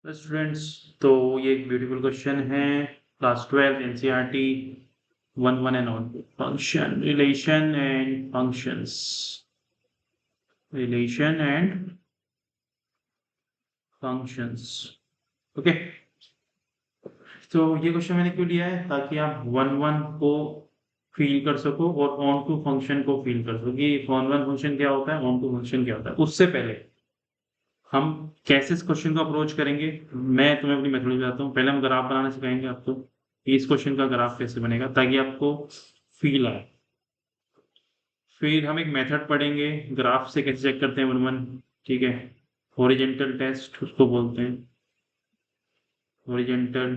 Students, तो ये एक ब्यूटीफुल क्वेश्चन है। Class 12 NCERT 1 and all function relation and functions relation and functions. Okay, तो ये क्वेश्चन मैंने क्यों लिया है ताकि आप वन वन को फील कर सको और ऑन टू फंक्शन को फील कर सको कि ऑन वन फंक्शन क्या होता है, ऑन टू फंक्शन क्या होता है। उससे पहले हम कैसे इस क्वेश्चन को अप्रोच करेंगे, मैं तुम्हें अपनी मेथड बताता हूँ। पहले हम ग्राफ बनाना सिखाएंगे आपको कि इस क्वेश्चन का ग्राफ कैसे बनेगा ताकि आपको फील आए। फिर हम एक मेथड पढ़ेंगे ग्राफ से कैसे चेक करते हैं वन वन। ठीक है, हॉरिजेंटल टेस्ट उसको बोलते हैं, हॉरिजेंटल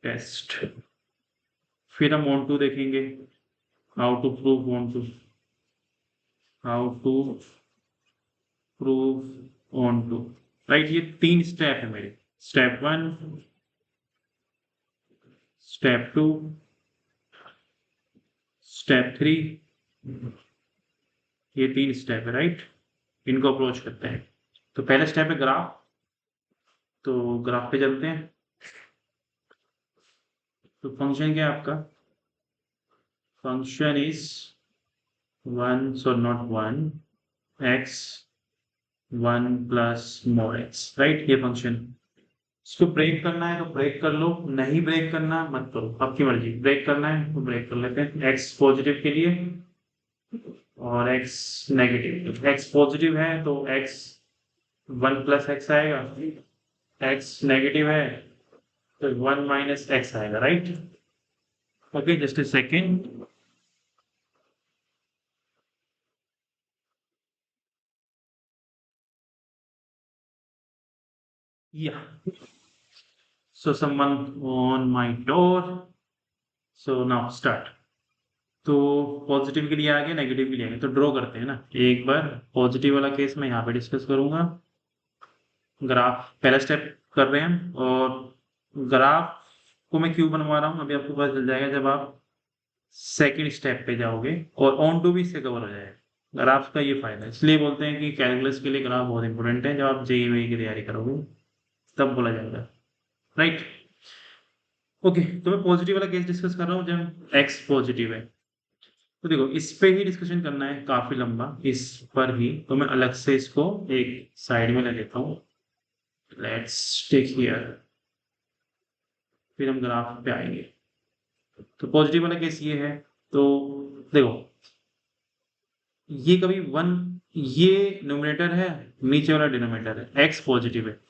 टेस्ट। फिर हम ऑन टू देखेंगे, how to prove onto, how to prove onto. Right, ये 3 स्टेप है मेरे। Step 1, step 2, step 3। ये 3 स्टेप है, राइट। इनको अप्रोच करते हैं। तो पहला स्टेप है ग्राफ, तो ग्राफ पे चलते हैं। तो फंक्शन क्या है आपका? Function is 1, so not 1, x 1 plus more x, right. ये फंक्शन, इसको ब्रेक करना है तो ब्रेक कर लो, नहीं ब्रेक करना मत करो, आपकी मर्जी। ब्रेक करना है तो ब्रेक कर लेते हैं। x पॉजिटिव के लिए और x नेगेटिव। x पॉजिटिव है तो x 1 प्लस x आएगा, x नेगेटिव है तो 1 माइनस x आएगा, right. Okay, just a second. Yeah. So someone on my door. So now start. तो पॉजिटिव के लिए आ गया, नेगेटिव के लिए आ गया, तो ड्रॉ करते हैं ना। एक बार पॉजिटिव वाला केस मैं यहाँ पे डिस्कस करूंगा। ग्राफ पहला स्टेप कर रहे हैं और ग्राफ को मैं क्यों बनवा रहा हूँ अभी आपको पता चल जाएगा जब आप सेकंड स्टेप पे जाओगे और ऑन टू भी इससे कवर हो जाएगा। ग्राफ का ये फायदा है, इसलिए बोलते हैं कि कैलकुलस के लिए ग्राफ बहुत इंपॉर्टेंट है। जब आप जेईई की तैयारी करोगे तब बोला जाएगा, राइट। ओके, तो मैं पॉजिटिव वाला केस डिस्कस कर रहा हूँ जब एक्स पॉजिटिव है। तो देखो, इस पे ही डिस्कशन करना है काफी लंबा, इस पर ही। तो मैं अलग से इसको एक साइड में ले लेता हूँ। लेट्स टेक हियर, फिर हम ग्राफ पे आएंगे। तो पॉजिटिव वाला केस ये है। तो देखो, ये कभी वन, ये न्यूमरेटर है, नीचे वाला डिनोमिनेटर है, एक्स पॉजिटिव है।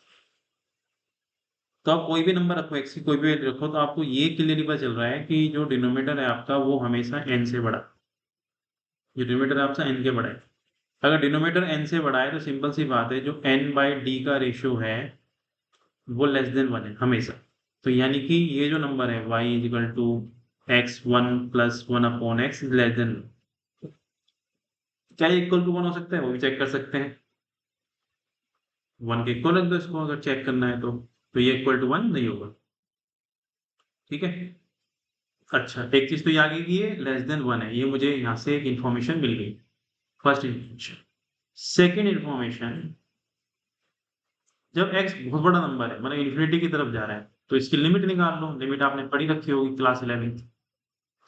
तो आप कोई भी नंबर रखो, एक्स की कोई भी वैल्यू रखो, तो आपको ये क्लियरली पता चल रहा है कि जो डिनोमिनेटर है आपका वो हमेशा एन से बड़ा, जो डिनोमिनेटर है आपका एन के बड़ा है। अगर डिनोमिनेटर एन से बड़ा है तो सिंपल सी बात है, जो एन बाई डी का रेशियो है वो लेस देन 1 है हमेशा। तो यानी कि ये जो नंबर है y is equal to x 1 plus 1 upon x is less than, क्या इक्वल टू 1 हो सकता है? वो भी चेक कर सकते हैं। 1 के इक्वल रख दो इसको, अगर चेक करना है तो ये इक्वल टू 1 नहीं होगा। ठीक है, अच्छा, एक चीज तो ये आगे की है, लेस देन 1 है, ये मुझे यहाँ से एक इंफॉर्मेशन मिल गई। First information. सेकेंड इंफॉर्मेशन, जब x बहुत बड़ा नंबर है, मतलब इन्फिनिटी की तरफ जा रहा है, तो इसकी लिमिट निकाल लो। लिमिट आपने पढ़ी रखी होगी क्लास 11th।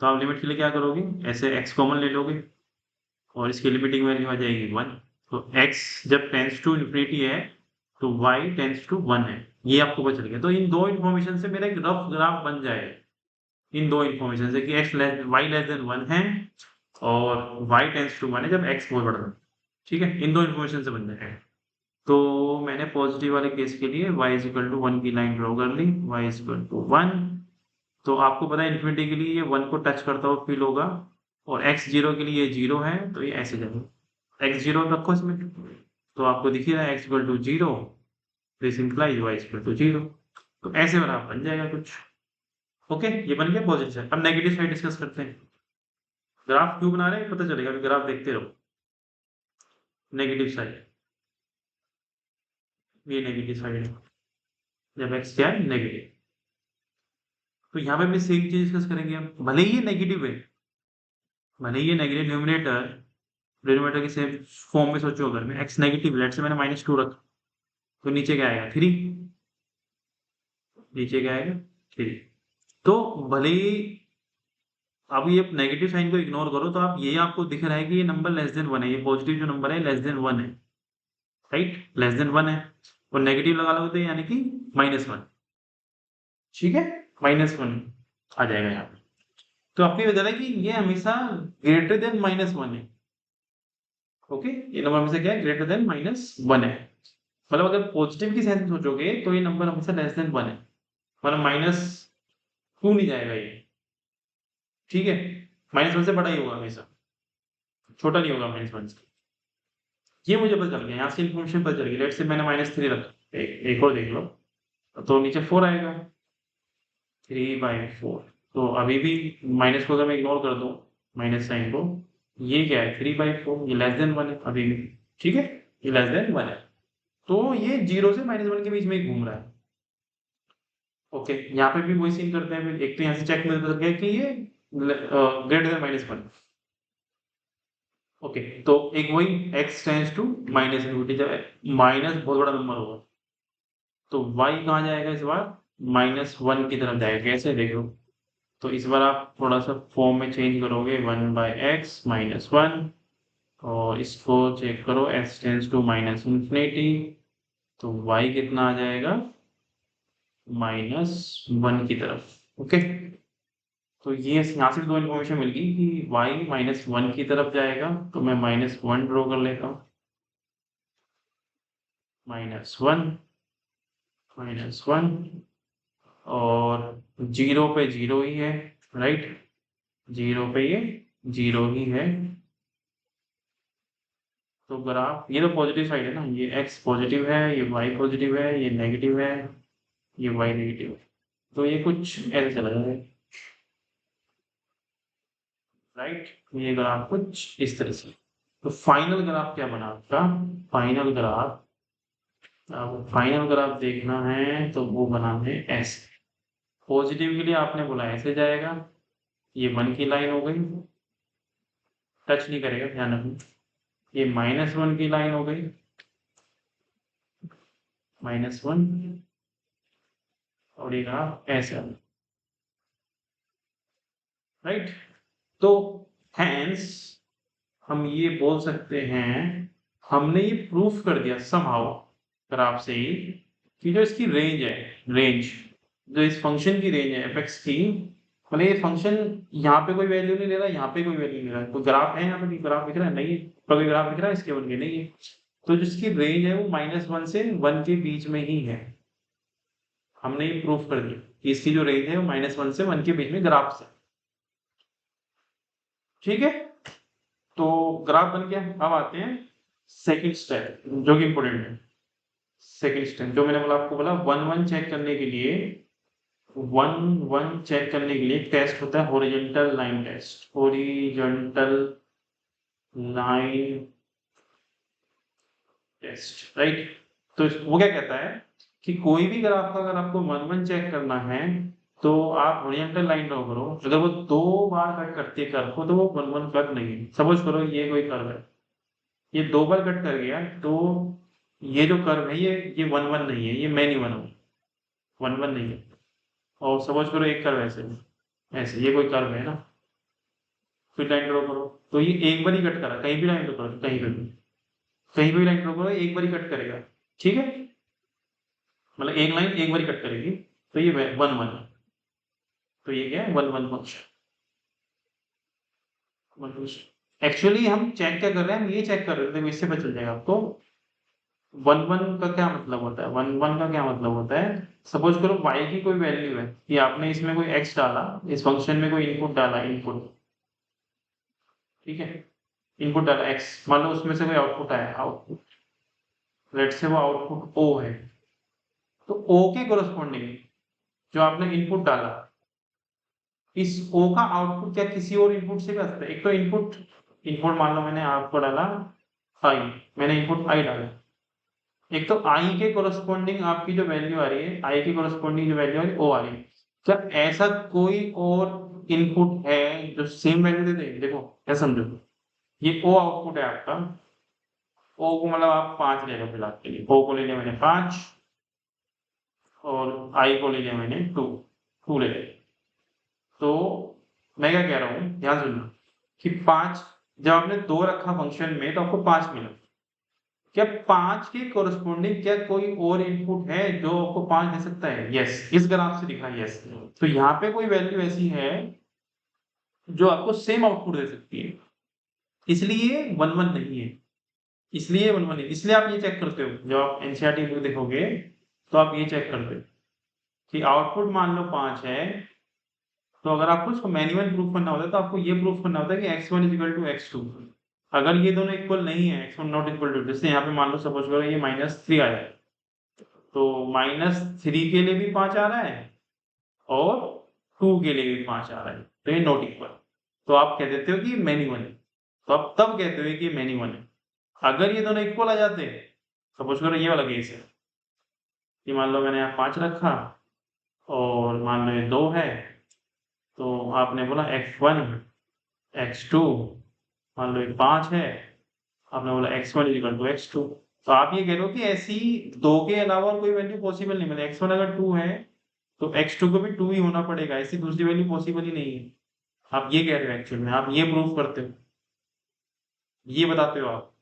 तो आप लिमिट के लिए क्या करोगे, ऐसे x कॉमन ले लोगे और इसकी लिमिटिंग वैल्यू आ जाएगी 1। तो x जब टेंस टू इन्फिनिटी है तो y टेंस टू 1 है, ये आपको पता चल गया। तो इन दो इन्फॉर्मेशन से मेरा एक रफ ग्राफ बन जाएगा। इन दो इन्फॉर्मेशन से कि y लेस देन 1 है और y टेंस टू 1 है जब x बहुत बड़ा है। ठीक है, इन दो इन्फॉर्मेशन से बन जाएगा। तो मैंने पॉजिटिव वाले केस के लिए y इज इक्वल टू 1 की लाइन ड्रॉ कर ली, y इज इक्वल टू 1। तो आपको पता है इन्फिनिटी के लिए ये 1 को टच करता हुआ फील होगा और x 0 के लिए 0 है, तो ये ऐसे जाएगा। x 0 रखो इसमें, तो आपको दिख ही रहा है x equal to 0, this implies y equal to 0। तो ऐसे वाला बन जाएगा कुछ। ओके, ये बन गया पॉजिटिव साइड। अब नेगेटिव साइड डिस्कस करते हैं। ग्राफ क्यों बना रहे हैं पता चलेगा, ग्राफ देखते रहो। नेगेटिव साइड, ये नेगेटिव साइड है जब x क्या है, नेगेटिव। तो यहाँ पे भी सेम चीज डिस्कस करेंगे हम। भले ही ये नेगेटिव है, भले ही ये नेगेटिव न्यूमिनेटर डिनोमिनेटर की सेम फॉर्म में सोचो। अगर मैं x नेगेटिव, लेट से मैंने -2 रखा, तो नीचे क्या आएगा 3। नीचे क्या आएगा 3। तो भले ही अब ये नेगेटिव साइन को इग्नोर करो तो आप ये आपको दिख रहा है कि ये नंबर लेस देन 1 है, ये पॉजिटिव जो नंबर है लेस देन 1 है, राइट, लेस देन 1 है, और नेगेटिव लगा लोगे तो यानी कि -1, ठीक है, -1 आ जाएगा यहाँ पे। तो आपको ये बता रहा है कि ये हमेशा ग्रेटर देन -1 है, ओके, ये नंबर हमेशा क्या है, ग्रेटर देन -1 है। मतलब अगर पॉजिटिव की सेंस में सोचोगे तो ये नंबर हमेशा लेस देन 1 है, मतलब -2 नहीं जाएगा ये, ठीक है, -1 से बड़ा ही होगा हमेशा, छोटा नहीं होगा -1 से। ये मुझे पता चल गया, यहाँ से इन्फॉर्मेशन पता चल गई। लेट्स से मैंने -3 रखा, एक और देख लो, तो नीचे 4 आएगा, 3/4। तो अभी भी माइनस को अगर मैं इग्नोर कर दूं, माइनस साइन को, ये क्या है 3/4, ये लेस देन 1 है अभी भी, ठीक है, ये लेस देन 1 है, तो ये 0 से -1 के बीच में ही घूम रहा है। ओके, यहाँ पे भी वही सीन करते हैं फिर। एक तो यहाँ से चेक मिल गया कि ये ग्रेटर देन -1। ओके, तो एक वही x tends to minus infinity, जब माइनस बहुत बड़ा नंबर होगा तो y कहाँ जाएगा इस बार, -1 की तरफ जाएगा। कैसे देखो, तो इस बार आप थोड़ा सा फॉर्म में चेंज करोगे, 1/x -1, और इसको चेक करो x tends to minus infinity, तो y कितना आ जाएगा, -1 की तरफ। ओके, तो ये यहाँ से भी दो इन्फॉर्मेशन मिल गई कि y -1 की तरफ जाएगा, तो मैं -1 ड्रॉ कर लेता हूँ, -1 -1, और 0 पे 0 ही है, राइट, 0 पे ये 0 ही है। तो ग्राफ, ये तो पॉजिटिव साइड है ना, ये x पॉजिटिव है, ये y पॉजिटिव है, ये नेगेटिव है, ये y नेगेटिव है, तो ये कुछ ऐसे चला जाएगा, राइट, ये ग्राफ कुछ इस तरह से। तो फाइनल ग्राफ क्या बना आपका, फाइनल ग्राफ, अब फाइनल ग्राफ देखना है तो वो बना है ऐसे। पॉजिटिव के लिए आपने बोला ऐसे जाएगा, ये 1 की लाइन हो गई, टच नहीं करेगा, ध्यान रखना, ये -1 की लाइन हो गई, -1, और ये ग्राफ ऐसे, राइट। तो हैंस हम ये बोल सकते हैं, हमने ये प्रूफ कर दिया समहाउ ग्राफ से ही कि जो इसकी रेंज है, रेंज, जो इस फंक्शन की रेंज है एफ(x) की, मतलब ये फंक्शन यहाँ पे कोई वैल्यू नहीं ले रहा, यहाँ पे कोई वैल्यू नहीं ले रहा, कोई ग्राफ है यहाँ पे, ग्राफ दिख रहा है, नहीं है, कोई ग्राफ दिख रहा है इसके बन के, नहीं है। तो जिसकी रेंज है वो -1 से 1 के बीच में ही है, हमने ये प्रूफ कर दिया कि इसकी जो रेंज है वो -1 से 1 के बीच में ग्राफ से, ठीक है। तो ग्राफ बन गया। अब आते हैं सेकंड स्टेप जो कि इंपॉर्टेंट है। सेकंड स्टेप जो मैंने बोला, आपको बोला 1 चेक करने के लिए, 1 चेक करने के लिए टेस्ट होता है horizontal line test, horizontal line test, right. तो वो क्या कहता है कि कोई भी ग्राफ का अगर आपको 1 चेक करना है तो आप हॉरिजॉन्टल लाइन ड्रॉ करो, अगर वो 2 बार कट करती है कर्व को तो वो 1 कर्व नहीं है। सपोज करो ये कोई कर्व है, ये 2 बार कट कर गया, तो ये जो कर्व है ये 1 नहीं है, ये मैं नहीं बनाऊँ, 1 नहीं है। और सपोज करो एक कर्व ऐसे, ऐसे ये कोई कर्व है ना, फिर लाइन ड्रॉ करो, तो ये एक बार ही कट करा, कहीं भी लाइन ड्रॉ करो, कहीं पे भी, कहीं भी लाइन ड्रॉ करो, एक बार ही कट करेगा, ठीक है, मतलब एक लाइन एक बार ही कट करेगी, तो ये 1 है, तो ये क्या है 1 फंक्शन। एक्चुअली हम चेक क्या कर रहे हैं, हम ये चेक कर रहे थे, इससे पता चल जाएगा आपको 1 का क्या मतलब होता है। 1 का क्या मतलब होता है, सपोज करो y की कोई वैल्यू है कि आपने इसमें कोई x डाला, इस फंक्शन में कोई इनपुट डाला, इनपुट, ठीक है, इनपुट डाला x, मान लो उसमें से कोई आउटपुट आया, आउटपुट, लेट से वो आउटपुट o है, तो o के कोरस्पॉन्डिंग जो आपने इनपुट डाला, इस o का आउटपुट क्या किसी और इनपुट से भी आ सकता है। एक तो इनपुट, इनपुट मान लो मैंने आपको डाला i, मैंने इनपुट i डाला, एक तो i के कोरस्पॉन्डिंग आपकी जो वैल्यू आ रही है, i के कोरस्पॉन्डिंग जो वैल्यू आ रही है o आ रही है, क्या ऐसा कोई और इनपुट है जो सेम वैल्यू दे दे। देखो क्या समझो, ये o आउटपुट है आपका, o को मतलब आप 5 ले लो फिलहाल के लिए, o को ले लिया मैंने 5, और आई को ले लिया मैंने 2 ले लिया। तो मैं क्या कह रहा हूँ, ध्यान सुनना कि 5 जब आपने 2 रखा फंक्शन में तो आपको 5 मिला। क्या 5 के कोरस्पॉन्डिंग क्या कोई और इनपुट है जो आपको 5 दे सकता है? यस, इस ग्राफ से दिख रहा है यस। तो यहाँ पे कोई वैल्यू ऐसी है जो आपको सेम आउटपुट दे सकती है, इसलिए 1-1 नहीं है, इसलिए 1-1 है। इसलिए आप ये चेक करते हो, जब आप एनसीईआरटी बुक देखोगे तो आप ये चेक करते हो कि आउटपुट मान लो 5 है, तो अगर आपको इसको मैन्युअल प्रूफ करना होता है तो आपको ये प्रूफ करना होता है कि x1 is equal to x2। अगर ये दोनों इक्वल नहीं है, x1 नॉट इक्वल टू, जैसे यहाँ पे मान लो सपोज करो ये -3 आया है, तो -3 के लिए भी 5 आ रहा है और 2 के लिए भी 5 आ रहा है, तो ये नॉट इक्वल। तो आप कह देते हो कि मैन्युअल है, तो आप तब कहते हो कि मैन्युअल है। अगर ये दोनों इक्वल आ जाते हैं, सपोज करो ये वाला केस है कि मान लो मैंने यहाँ 5 रखा और मान लो ये 2 है, तो आपने बोला x1 x2, मान लो ये 5 है, आपने बोला x1 is equal to x2। तो आप ये कह रहे हो कि ऐसी 2 के अलावा और कोई वैल्यू पॉसिबल नहीं, मतलब x1 अगर 2 है तो x2 को भी 2 ही होना पड़ेगा, ऐसी दूसरी वैल्यू पॉसिबल ही नहीं है। आप ये कह रहे हो, एक्चुअल में आप ये प्रूफ करते हो, ये बताते हो आप,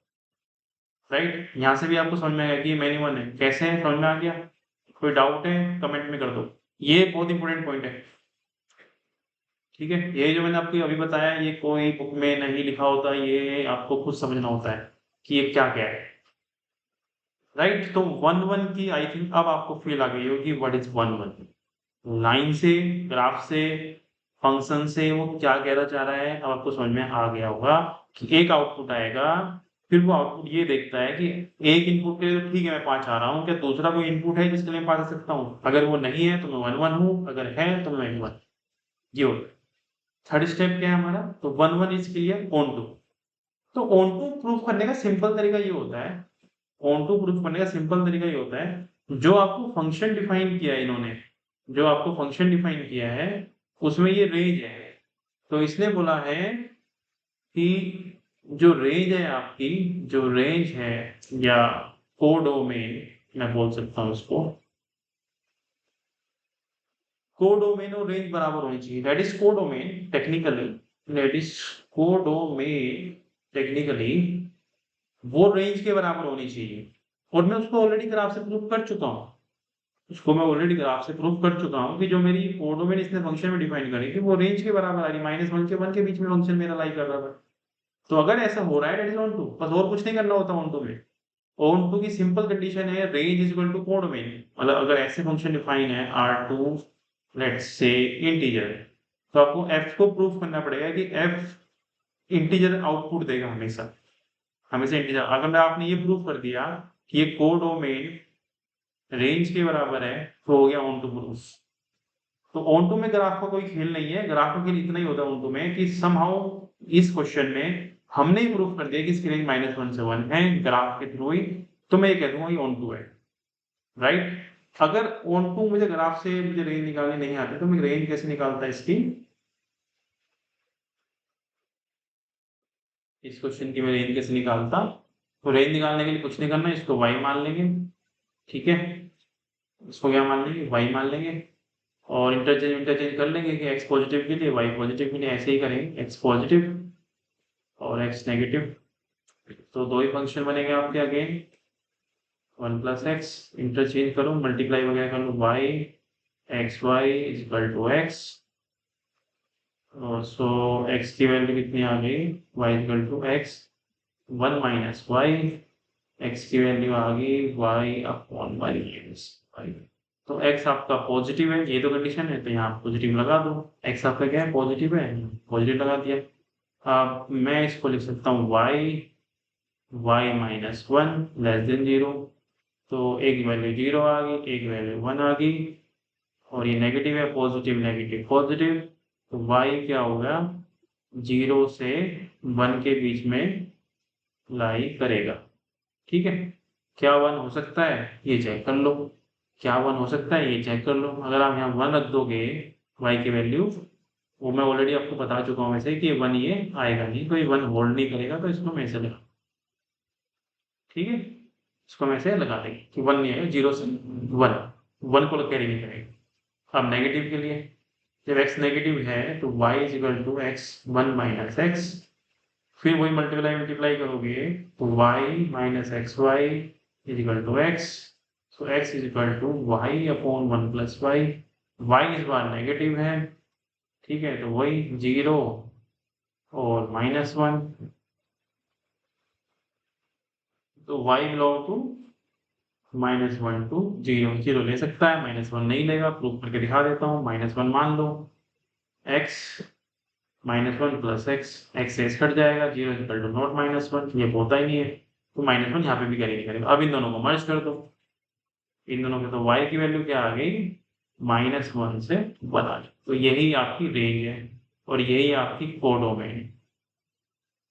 राइट। यहाँ से भी आपको समझ में आएगा कि ये मैन्युअल है। कैसे है, समझ में आ गया? कोई डाउट है कमेंट में कर दो, ये बहुत इंपॉर्टेंट पॉइंट है। ठीक है, ये जो मैंने आपको अभी बताया ये कोई बुक में नहीं लिखा होता, ये आपको खुद समझना होता है कि ये क्या क्या है, राइट। तो 1-1 की आई थिंक अब आपको फील आ गई होगी व्हाट इज 1-1। लाइन से, ग्राफ से, फंक्शन से वो क्या कहना चाह रहा है अब आपको समझ में आ गया होगा कि एक आउटपुट आएगा, फिर वो आउटपुट ये देखता है कि एक इनपुट के लिए तो ठीक है मैं 5 आ रहा हूँ, क्या दूसरा कोई इनपुट है जिसके लिए मैं 5 आ सकता हूँ? अगर वो नहीं है तो मैं 1-1 हूँ, अगर है तो मैं 1-1। ये होता है। थर्ड स्टेप क्या है हमारा, तो 1-1 इज क्लियर ऑन टू। तो ऑन टू प्रूफ करने का सिंपल तरीका ये होता है, ऑन टू प्रूफ करने का सिंपल तरीका ये होता है, जो आपको फंक्शन डिफाइन किया है इन्होंने, जो आपको फंक्शन डिफाइन किया है उसमें ये रेंज है। तो इसने बोला है कि जो रेंज है आपकी, जो रेंज है या कोडोमेन मैं बोल सकता हूँ इसको, कोडोमेन और रेंज बराबर होनी चाहिए। That is codomain technically, that is codomain technically वो रेंज के बराबर होनी चाहिए। और मैं उसको ऑलरेडी ग्राफ से प्रूव कर चुका हूँ, उसको मैं ऑलरेडी ग्राफ से प्रूव कर चुका हूँ कि जो मेरी कोडोमेन इसने फंक्शन में डिफाइन करी थी वो रेंज के बराबर आ रही, -1 के 1 के बीच में फंक्शन मेरा लाई कर रहा था। तो अगर ऐसा हो रहा है दैट इज ऑन टू, बस और कुछ नहीं करना होता ऑन टू में। ऑन टू की सिंपल कंडीशन है range is equal to codomain, मतलब अगर ऐसे फंक्शन डिफाइन है R2 लेट्स से इंटीजर, तो आपको f को प्रूफ करना पड़ेगा कि f इंटीजर आउटपुट देगा हमेशा, हमेशा इंटीजर। अगर आपने ये प्रूफ कर दिया कि ये कोडोमेन रेंज के बराबर है तो हो गया ऑन टू प्रूफ। तो ऑन टू में ग्राफ का कोई खेल नहीं है, ग्राफ का खेल इतना ही होता है ऑन टू में कि समहाउ इस क्वेश्चन में हमने ही प्रूफ कर दिया कि इसकी रेंज -1 से 1 है ग्राफ के थ्रू ही, तो मैं ये कह दूंगा ये ऑन टू है, राइट। अगर ऑन टू मुझे ग्राफ से मुझे रेंज निकालनी नहीं आती तो मैं रेंज कैसे निकालता इसकी, इस क्वेश्चन की मैं रेंज कैसे निकालता? तो रेंज निकालने के लिए कुछ नहीं करना, इसको y मान लेंगे, ठीक है, इसको क्या मान लेंगे, y मान लेंगे, और इंटरचेंज कर लेंगे कि x पॉजिटिव के लिए y पॉजिटिव के लिए ऐसे ही करेंगे, x पॉजिटिव और x नेगेटिव। तो दो ही फंक्शन बनेंगे आपके अगेन, 1 + x, इंटरचेंज करो, मल्टीप्लाई वगैरह कर लो, y xy is equal to x, और सो x की वैल्यू कितनी आ गई, y equal to x 1 - y, x की वैल्यू आ गई y upon y minus y। तो x आपका पॉजिटिव है, ये तो कंडीशन है, तो यहाँ पॉजिटिव लगा दो। x आपका क्या है, पॉजिटिव है, पॉजिटिव लगा दिया। अब मैं इसको लिख सकता हूँ y -1 लेस देन 0, तो एक वैल्यू 0 आ गई, एक वैल्यू 1 आ गई, और ये नेगेटिव है, पॉजिटिव नेगेटिव पॉजिटिव, तो y क्या होगा, 0 से 1 के बीच में लाई करेगा, ठीक है। क्या 1 हो सकता है ये चेक कर लो, क्या 1 हो सकता है ये चेक कर लो। अगर आप यहाँ 1 रख दोगे y की वैल्यू, वो मैं ऑलरेडी आपको बता चुका हूँ वैसे कि 1 ये आएगा नहीं, तो ये 1 होल्ड नहीं करेगा, तो इसको मैं ऐसे लगा, ठीक है, इसको मैं ऐसे लगा देंगे कि 1 नहीं आएगा, 0 से 1, 1 को कैरी नहीं करेगा। अब नेगेटिव के लिए, जब x नेगेटिव है तो y is equal to x 1 minus x, फिर वही मल्टीप्लाई करोगे तो y minus x y is equal to x, so x is equal to y upon 1 plus y, y इस बार नेगेटिव है, ठीक है, तो वही 0 और -1, तो y बिलोंग टू -1 टू 0, 0 ले सकता है, -1 नहीं लेगा, प्रूफ करके दिखा देता हूँ, -1 मान लो, x -1 प्लस एक्स से कट जाएगा, 0 इक्वल टू नॉट -1, ये होता ही नहीं है, तो -1 यहाँ पे भी कैरी नहीं करेगा। अब इन दोनों को मर्ज कर दो, इन दोनों के, तो y की वैल्यू क्या आ गई, -1 से 1 आ गई, तो यही आपकी रेंज है और यही आपकी कोडोमेन है,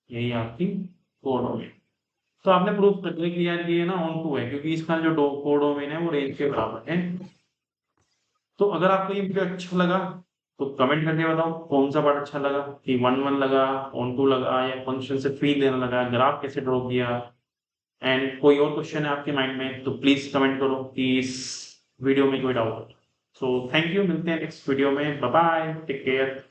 यही आपकी कोडोमेन। तो आपने प्रूफ कर दिया कि यार ये ना ऑन टू है, क्योंकि इसका जो कोडोमेन है वो रेंज के बराबर है। तो अगर आपको ये वीडियो अच्छा लगा तो कमेंट करके बताओ कौन सा पार्ट अच्छा लगा, कि 1 लगा, ऑन टू लगा, या फंक्शन से फील देना लगा, ग्राफ कैसे ड्रॉ किया, एंड कोई और क्वेश्चन है आपके माइंड में तो प्लीज कमेंट करो कि इस वीडियो में कोई डाउट हो। सो थैंक यू, मिलते हैं नेक्स्ट वीडियो में, बाय बाय, टेक केयर।